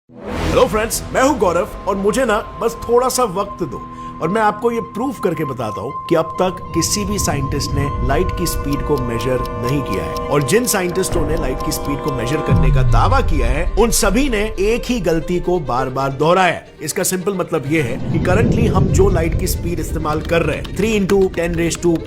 Hello friends, मैं हूं गौरव और मुझे ना बस थोड़ा सा वक्त दो और मैं आपको ये प्रूफ करके बताता हूं कि अब तक किसी भी साइंटिस्ट ने लाइट की स्पीड को मेजर नहीं किया है। और जिन साइंटिस्टों ने लाइट की स्पीड को मेजर करने का दावा किया है उन सभी ने एक ही गलती को बार बार दोहराया है। इसका सिंपल मतलब ये है कि करंटली हम जो लाइट की स्पीड इस्तेमाल कर रहे हैं 3 ×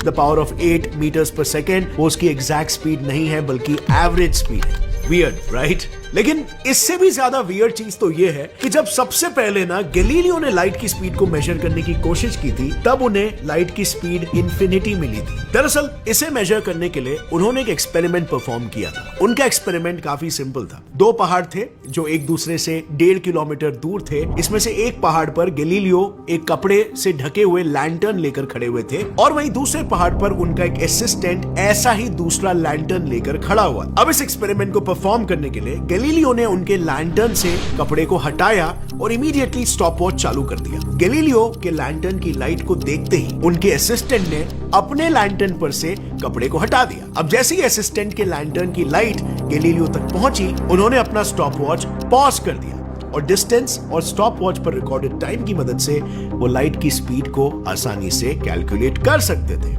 10⁸ मीटर्स पर सेकेंड, वो उसकी एग्जैक्ट स्पीड नहीं है बल्कि एवरेज स्पीड है। Weird, right? लेकिन इससे भी ज्यादा वियर्ड चीज तो यह है कि जब सबसे पहले ना गैलीलियो ने लाइट की स्पीड को मेजर करने की कोशिश की थी तब उन्हें लाइट की स्पीड इन्फिनिटी मिली थी। दरअसल इसे मेजर करने के लिए उन्होंने एक एक्सपेरिमेंट परफॉर्म किया था। उनका एक्सपेरिमेंट काफी सिंपल था। 2 पहाड़ थे जो एक दूसरे से 1.5 किलोमीटर दूर थे। इसमें से एक पहाड़ पर गैलीलियो एक कपड़े से ढके हुए लैंटर्न लेकर खड़े हुए थे और वहीं दूसरे पहाड़ पर उनका एक असिस्टेंट ऐसा ही दूसरा लैंटर्न लेकर खड़ा हुआ। अब इस एक्सपेरिमेंट को परफॉर्म करने के लिए गैलीलियो ने उनके लैंटर्न से कपड़े को हटाया और इमीडिएटली स्टॉपवॉच चालू कर दिया। गैलीलियो के लैंटर्न की लाइट को देखते ही उनके असिस्टेंट ने अपने लैंटर्न पर से कपड़े को हटा दिया। अब जैसे ही असिस्टेंट के लैंटर्न की लाइट गैलीलियो तक पहुंची, उन्होंने अपना स्टॉपवॉच पॉज कर दिया और डिस्टेंस और स्टॉपवॉच पर रिकॉर्डेड टाइम की मदद से वो लाइट की स्पीड को आसानी से कैलकुलेट कर सकते थे,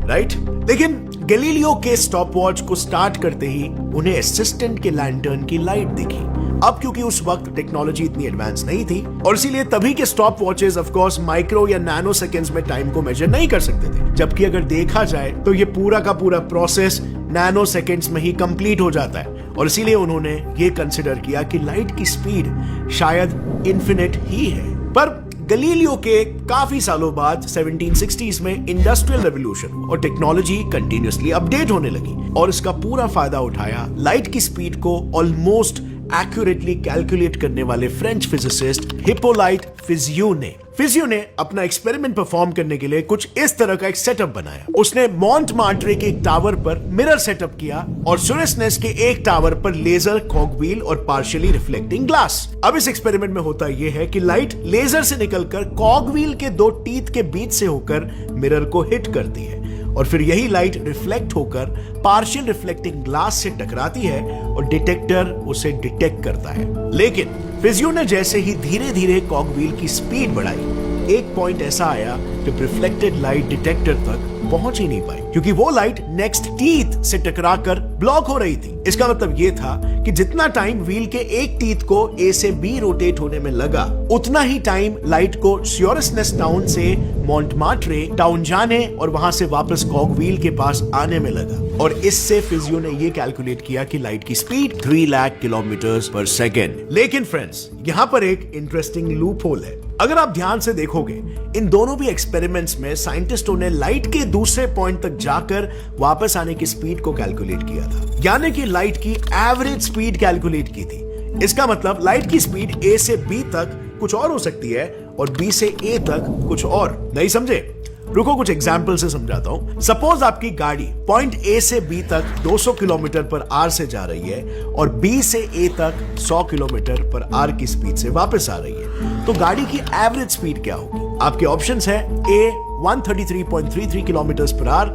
राइट? लेकिन गैलीलियो के स्टॉपवॉच को स्टार्ट करते ही उन्हें असिस्टेंट के लैंटर्न की लाइट दिखी। अब क्योंकि उस वक्त टेक्नोलॉजी इतनी एडवांस नहीं थी और इसीलिए तभी के stop watches of course micro या नैनो सेकेंड्स में टाइम को मेजर नहीं कर सकते थे। जबकि अगर देखा जाए तो ये पूरा का पूरा प्रोसेस नैनो सेकेंड्स में ही कंप्लीट हो जाता है और इसीलिए उन्होंने ये कंसिडर किया कि लाइट की स्पीड शायद इन्फिनिट ही है। पर गैलीलियो के काफी सालों बाद 1760s में इंडस्ट्रियल रेवोल्यूशन और टेक्नोलॉजी कंटिन्यूअसली अपडेट होने लगी और इसका पूरा फायदा उठाया लाइट की स्पीड को ऑलमोस्ट एक्यूरेटली कैलकुलेट करने वाले फ्रेंच फिजिसिस्ट हिप्पोलाइट फिजियो ने। फिजियो ने अपना एक्सपेरिमेंट परफॉर्म करने के लिए कुछ इस तरह का एक सेटअप बनाया। उसने मॉन्टमार्ट्रे के एक टावर पर मिरर सेटअप किया और सुरेसनेस के एक टावर पर लेजर, कॉगव्हील और पार्शियली रिफ्लेक्टिंग ग्लास। अब इस एक्सपेरिमेंट में होता यह है कि लाइट लेजर से निकलकर कॉगव्हील के 2 टीथ के बीच से होकर मिरर को हिट करती है और फिर यही लाइट रिफ्लेक्ट होकर पार्शियल रिफ्लेक्टिंग ग्लास से टकराती है और डिटेक्टर उसे डिटेक्ट करता है। लेकिन फिजियो ने जैसे ही धीरे धीरे कॉगव्हील की स्पीड बढ़ाई, एक पॉइंट ऐसा आया जब रिफ्लेक्टेड लाइट डिटेक्टर तक पहुंच ही नहीं पाई क्योंकि वो लाइट नेक्स्ट टीथ से टकराकर ब्लॉक हो रही थी। इसका मतलब ये था कि जितना टाइम व्हील के एक टीथ को ए से बी रोटेट होने में लगा उतना ही टाइम लाइट को स्योरसनेस टाउन से मॉन्टमार्ट्रे टाउन जाने और वहां से वापस कॉगव्हील के पास आने में लगा। और इससे फिजियो ने ये कैलकुलेट किया कि लाइट की स्पीड 3 लाख किलोमीटर्स पर सेकेंड। लेकिन फ्रेंड्स, यहां पर एक इंटरेस्टिंग लूप होल है। अगर आप ध्यान से देखोगे इन दोनों भी एक्सपेरिमेंट्स में साइंटिस्टों ने लाइट के दूसरे पॉइंट तक जाकर वापस आने की स्पीड को कैलकुलेट किया था, यानी कि लाइट की एवरेज स्पीड कैलकुलेट की थी। इसका मतलब लाइट की स्पीड ए से बी तक कुछ और हो सकती है और बी से ए तक कुछ और। नहीं समझे? रुको कुछ एग्जाम्पल से समझाता हूं। सपोज आपकी गाड़ी पॉइंट ए से बी तक 200 किलोमीटर पर आर से जा रही है और बी से ए तक 100 किलोमीटर पर आर की स्पीड से वापस आ रही है, तो गाड़ी की एवरेज स्पीड क्या होगी? आपके ऑप्शंस है ए 133.33 किलोमीटर पर आर,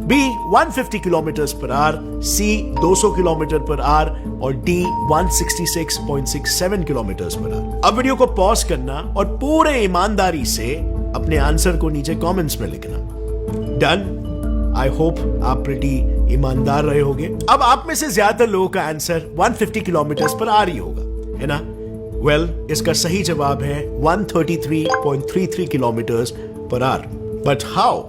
बी 150 किलोमीटर पर आर, सी 200 किलोमीटर पर आर और डी 166.67 किलोमीटर पर आर। अब वीडियो को पॉज करना और पूरे ईमानदारी से अपने आंसर को नीचे कमेंट्स में लिखना। डन? आई होप आप प्रीटी ईमानदार रहे होगे। अब आप में से ज्यादातर लोगों का आंसर 150 किलोमीटर पर आर ही होगा, है ना? वेल, इसका सही जवाब है 133.33 किलोमीटर पर आर। But how?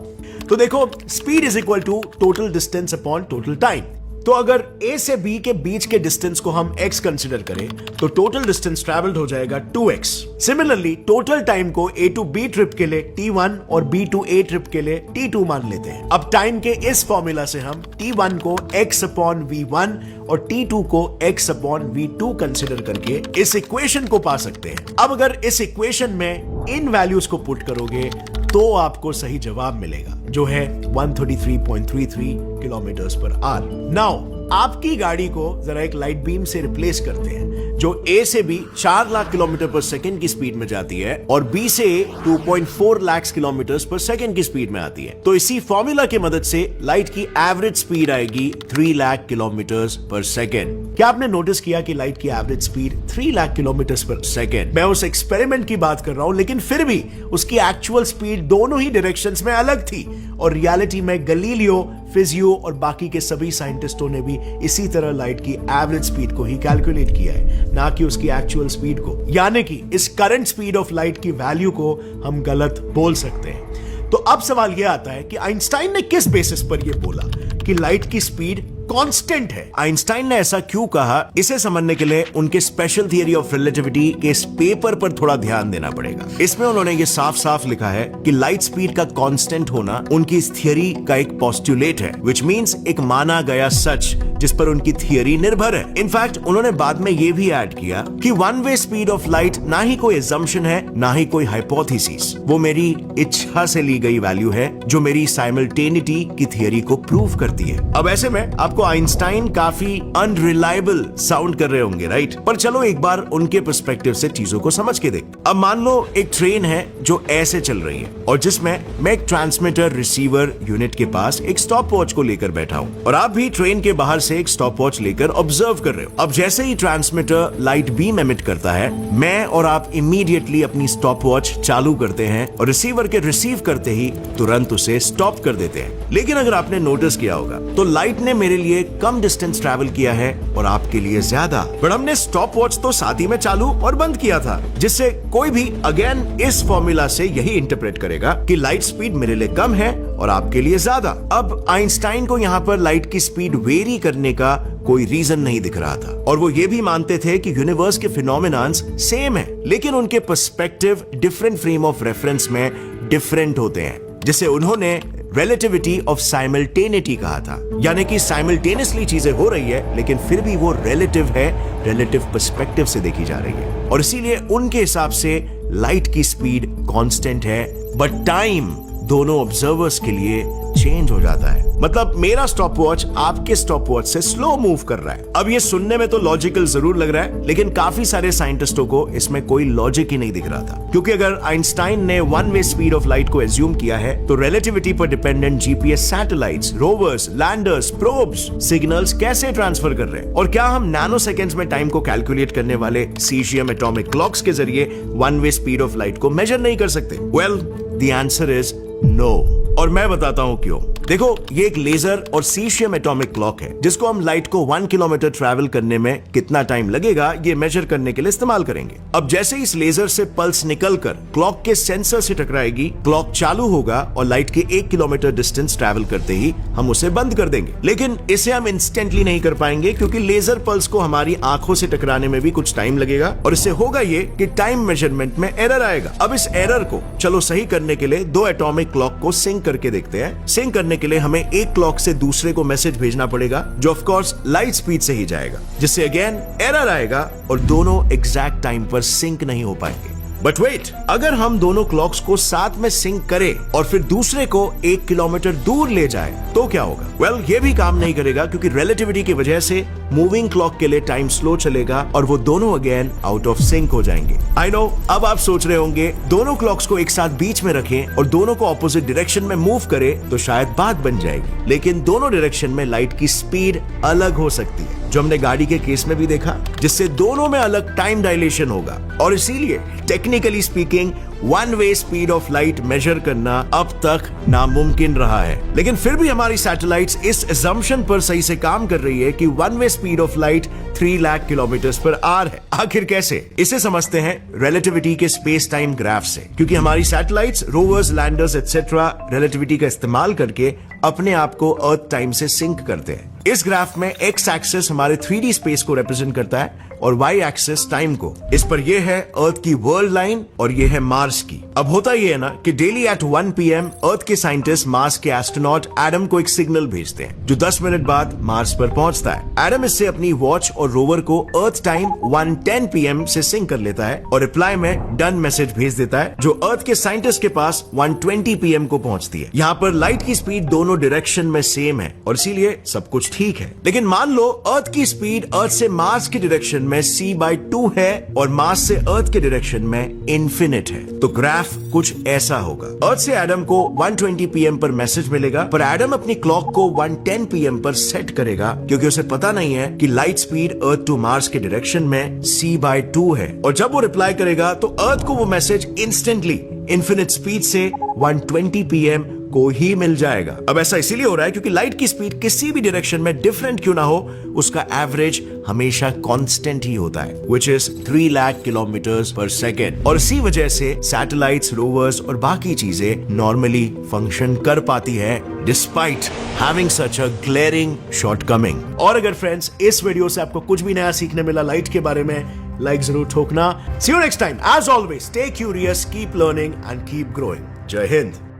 तो देखो, speed is equal to total distance upon total time. तो अगर ए से बी के बीच के डिस्टेंस को हम x कंसीडर करें तो टोटल डिस्टेंस ट्रैवल्ड हो जाएगा 2x। सिमिलरली टोटल टाइम को a टू b ट्रिप के लिए t1 और b टू a ट्रिप के लिए t2 मान लेते हैं। अब टाइम के इस फॉर्मूला से हम t1 को x अपॉन v1 और t2 को x अपॉन v2 कंसीडर करके इस इक्वेशन को पा सकते हैं। अब अगर इस इक्वेशन में इन वैल्यूज को पुट करोगे तो आपको सही जवाब मिलेगा जो है 133.33 किलोमीटर पर आवर। नाउ आपकी गाड़ी को जरा एक लाइट बीम से रिप्लेस करते हैं जो A से B 4 लाख किलोमीटर पर सेकंड की स्पीड में जाती है और B से A 2.4 लाख किलोमीटर पर सेकंड की स्पीड में आती है। तो इसी फॉर्मूला की मदद से लाइट की एवरेज स्पीड आएगी 3 लाख किलोमीटर पर सेकंड। क्या आपने नोटिस किया कि लाइट की एवरेज स्पीड 3 लाख किलोमीटर पर सेकंड? मैं उस एक्सपेरिमेंट की बात कर रहा हूं, लेकिन फिर भी उसकी एक्चुअल स्पीड दोनों ही डायरेक्शंस में अलग थी और रियलिटी में गैलीलियो, फिजियो और बाकी के सभी साइंटिस्टों ने भी इसी तरह लाइट की एवरेज स्पीड को ही कैलकुलेट किया है, ना कि उसकी एक्चुअल स्पीड को। यानी कि इस करंट स्पीड ऑफ लाइट की वैल्यू को हम गलत बोल सकते हैं। तो अब सवाल यह आता है कि आइंस्टाइन ने किस बेसिस पर यह बोला कि लाइट की स्पीड कांस्टेंट है। आइंस्टाइन ने ऐसा क्यों कहा, इसे समझने के लिए उनके स्पेशल थियरी ऑफ रिलेटिविटी के इस पेपर पर थोड़ा ध्यान देना पड़ेगा। इसमें उन्होंने ये साफ साफ लिखा है कि लाइट स्पीड का कांस्टेंट होना उनकी इस थियरी का एक पोस्टुलेट है, विच मींस एक माना गया सच जिस पर उनकी थियरी निर्भर है। इनफैक्ट उन्होंने बाद में ये भी ऐड किया कि one way speed of light ना ही कोई assumption है, ना ही कोई हाइपोथेसिस, वो मेरी इच्छा से ली गई वैल्यू है जो मेरी साइमल्टेनिटी की थियरी को प्रूव करती है। अब ऐसे में आपको आइंस्टाइन काफी अनरिलायबल साउंड कर रहे होंगे, राइट? पर चलो एक बार उनके पर्सपेक्टिव से चीजों को समझ के देख। अब मान लो एक ट्रेन है जो ऐसे चल रही है और जिसमें मैं एक ट्रांसमीटर रिसीवर यूनिट के पास एक स्टॉप वॉच को लेकर बैठा हूं और आप भी ट्रेन के बाहर से एक स्टॉप वॉच लेकर ऑब्जर्व कर रहे हो। अब जैसे ही ट्रांसमीटर लाइट बीम एमिट करता है, मैं और आप इमीडिएटली अपनी स्टॉप वॉच चालू करते हैं और रिसीवर के रिसीव करते ही तुरंत उसे स्टॉप कर देते हैं। लेकिन अगर आपने नोटिस किया होगा तो लाइट ने मेरे लिए कम डिस्टेंस ट्रैवल किया है और आपके लिए ज्यादा, पर हमने स्टॉप वॉच तो साथ ही में चालू और बंद किया था, जिससे कोई भी अगेन इस फॉर्मूला से यही इंटरप्रेट करेगा कि लाइट स्पीड मेरे लिए कम है और आपके लिए ज्यादा। अब आइंस्टाइन को यहाँ पर लाइट की स्पीड वेरी करने का कोई रीजन नहीं दिख रहा था और वो ये भी मानते थे कि यूनिवर्स के फिनोमेनन्स सेम है, लेकिन उनके perspective different frame of reference में डिफरेंट होते हैं, जिसे उन्होंने रिलेटिविटी ऑफ साइमल्टेनिटी कहा था। यानी कि साइमल्टेनियसली चीजें हो रही है लेकिन फिर भी वो रिलेटिव है, रिलेटिव पर्सपेक्टिव से देखी जा रही है और इसीलिए उनके हिसाब से लाइट की स्पीड कांस्टेंट है, बट टाइम दोनों ऑब्जर्वर्स के लिए चेंज हो जाता है। मतलब मेरा स्टॉप वॉच आपके स्टॉप वॉच से स्लो मूव कर रहा है। अब ये सुनने में तो लॉजिकल जरूर लग रहा है, लेकिन काफी सारे साइंटिस्टों को इसमें कोई लॉजिक ही नहीं दिख रहा था, क्योंकि अगर आइंस्टाइन ने one way speed of light को एज्यूम किया है तो रिलेटिविटी पर dependent GPS satellites, rovers, landers, probes signals कैसे ट्रांसफर कर रहे हैं, और क्या हम नैनो सेकेंड्स में टाइम को कैलकुलेट करने वाले सीजियम एटॉमिक क्लॉक्स के जरिए one way speed of light को मेजर नहीं कर सकते? Well, the answer is no, और मैं बताता हूं क्यों। देखो, ये एक लेजर और सीशियम एटॉमिक क्लॉक है जिसको हम लाइट को 1 किलोमीटर ट्रैवल करने में कितना टाइम लगेगा ये मेजर करने के लिए इस्तेमाल करेंगे। अब जैसे इस लेजर से पल्स निकलकर क्लॉक के सेंसर से टकराएगी, क्लॉक चालू होगा और लाइट के 1 किलोमीटर डिस्टेंस ट्रैवल करते ही हम उसे बंद कर देंगे। लेकिन इसे हम इंस्टेंटली नहीं कर पाएंगे क्योंकि लेजर पल्स को हमारी आंखों से टकराने में भी कुछ टाइम लगेगा और इससे होगा ये कि टाइम मेजरमेंट में एरर आएगा। अब इस एरर को चलो सही करने के लिए 2 एटॉमिक क्लॉक को सिंक करके देखते हैं। सिंक करने के लिए हमें एक क्लॉक से दूसरे को मैसेज भेजना पड़ेगा जो ऑफ कोर्स लाइट स्पीड से ही जाएगा, जिससे अगेन एरर आएगा और दोनों एग्जैक्ट टाइम पर सिंक नहीं हो पाएंगे। बट वेट, अगर हम दोनों क्लॉक्स को साथ में सिंक करें और फिर दूसरे को 1 किलोमीटर दूर ले जाए तो क्या होगा? वेल, ये भी काम नहीं करेगा क्योंकि रिलेटिविटी की वजह से मूविंग क्लॉक के लिए टाइम स्लो चलेगा और वो दोनों अगेन आउट ऑफ सिंक हो जाएंगे। आई नो, अब आप सोच रहे होंगे दोनों क्लॉक्स को एक साथ बीच में रखें और दोनों को ऑपोजिट डायरेक्शन में मूव करें तो शायद बात बन जाएगी, लेकिन दोनों डायरेक्शन में लाइट की स्पीड अलग हो सकती है, जो हमने गाड़ी के केस में भी देखा, जिससे दोनों में अलग टाइम डायलेशन होगा और इसीलिए technically speaking one way speed of light measure करना अब तक नामुमकिन रहा है। लेकिन फिर भी हमारी सैटेलाइट्स इस assumption पर सही से काम कर रही है कि one way speed of light 3 lakh kilometre per hour है। आखिर कैसे? इसे समझते हैं रिलेटिविटी के स्पेस टाइम ग्राफ से, क्योंकि हमारी satellites, rovers, landers etcetera relativity का इस्तेमाल करके अपने आप को अर्थ टाइम से सिंक करते हैं। इस ग्राफ में एक्स एक्सिस हमारे 3D स्पेस को रिप्रेजेंट करता है और वाई एक्सिस टाइम को। इस पर यह है अर्थ की वर्ल्ड लाइन और यह है मार्स की। अब होता यह है ना कि डेली एट 1 PM अर्थ के साइंटिस्ट मार्स के एस्ट्रोनॉट एडम को एक सिग्नल भेजते हैं जो 10 मिनट बाद मार्स पर पहुंचता है। एडम इससे अपनी वॉच और रोवर को अर्थ टाइम 1:10 PM से सिंक कर लेता है और रिप्लाई में डन मैसेज भेज देता है जो अर्थ के साइंटिस्ट के पास 1:20 PM को पहुंचती है। यहाँ पर लाइट की स्पीड दोनों डायरेक्शन में सेम है और इसीलिए सब कुछ ठीक है। लेकिन मान लो अर्थ की स्पीड अर्थ से मार्स की डायरेक्शन में c/2 है और मास से अर्थ के डायरेक्शन में इन्फिनिट है। तो ग्राफ कुछ ऐसा होगा। अर्थ से एडम को 120 PM पर मैसेज मिलेगा, पर एडम अपनी क्लॉक को 110 PM पर सेट करेगा क्योंकि उसे पता नहीं है कि light speed earth to Mars के डायरेक्शन में c/2 है। और जब वो रिप्लाई करेगा तो अर्थ को वो मैसेज इंस्टेंटली इन्फिनिट स्पीड से 120 PM को ही मिल जाएगा। अब ऐसा इसीलिए हो रहा है क्योंकि लाइट की स्पीड किसी भी डायरेक्शन में डिफरेंट क्यों ना हो, उसका एवरेज हमेशा कांस्टेंट ही होता है, which is 3 लाख किलोमीटर्स पर सेकेंड। और इसी वजह से सैटेलाइट्स, रोवर्स और बाकी चीजें नॉर्मली फंक्शन कर पाती है डिस्पाइट हैविंग सच अ ग्लेयरिंग शॉर्टकमिंग। और अगर फ्रेंड्स इस वीडियो से आपको कुछ भी नया सीखने मिला लाइट के बारे में, लाइक जरूर ठोकना। See you next time. As always, stay curious, keep learning and keep growing. जय हिंद।